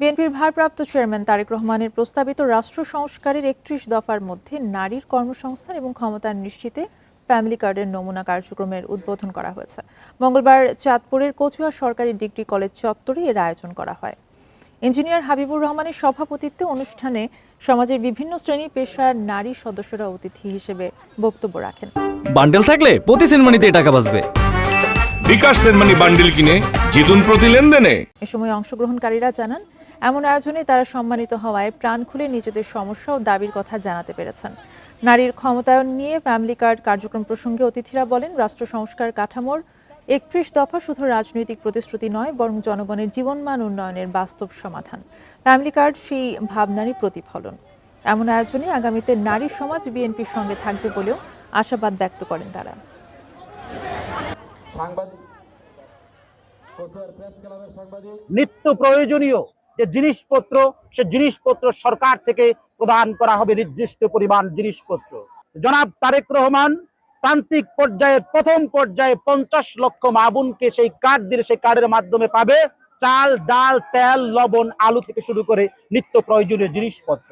বিএনপির ভারপ্রাপ্ত চেয়ারম্যান তারেক রহমানের প্রস্তাবিত রাষ্ট্র সংস্কারের ৩১ দফার মধ্যে নারীর কর্মসংস্থান এবং ক্ষমতায়ন নিশ্চিতে ফ্যামিলি কার্ডের নমুনা কার্যক্রমের উদ্বোধন করা হয়েছে। মঙ্গলবার চাঁদপুরের কচুয়া সরকারি ডিগ্রি কলেজ চত্বরে এর আয়োজন করা হয়। ইঞ্জিনিয়ার হাবিবুর রহমানের সভাপতিত্বে অনুষ্ঠানে সমাজের বিভিন্ন শ্রেণী পেশার নারী সদস্যরা অতিথি হিসেবে বক্তব্য রাখেন। বান্ডেল থাকলে প্রতি সেনমানিতে টাকা বাঁচবে। বিকাশ সেনমানি বান্ডেল কিনে জিতুন প্রতি লেনদেনে। এ সময় অংশগ্রহণকারীরা জানান, এমন আয়োজনে তারা সম্মানিত হওয়ায় প্রাণ খুলে নিজেদের সমস্যা ও দাবির কথা জানাতে পেরেছেন। নারীর ক্ষমতায়ন নিয়ে ফ্যামিলি কার্ড কার্যক্রম প্রসঙ্গে অতিথিরা বলেন, রাষ্ট্র সংস্কার কাঠামোর ৩১ দফা শুধু রাজনৈতিক প্রতিশ্রুতি নয়, বরং জনগণের জীবনমান উন্নয়নের বাস্তব সমাধান। ফ্যামিলি কার্ড সেই ভাবনারই প্রতিফলন। এমন আয়োজনে আগামীতে নারী সমাজ বিএনপির সঙ্গে থাকবে বলেও আশাবাদ ব্যক্ত করেন তারা। নিত্য প্রয়োজনীয় যে জিনিসপত্র, সে জিনিসপত্র সরকার থেকে প্রদান করা হবে নির্দিষ্ট পরিমাণ জিনিসপত্র। জনাব তারেক রহমান প্রান্তিক পর্যায়ে প্রথম পর্যায়ে ৫০ লক্ষ মা বোনকে সেই কার্ড দিলে সেই কার্ডের মাধ্যমে পাবে চাল, ডাল, তেল, লবণ, আলু থেকে শুরু করে নিত্য প্রয়োজনীয় জিনিসপত্র।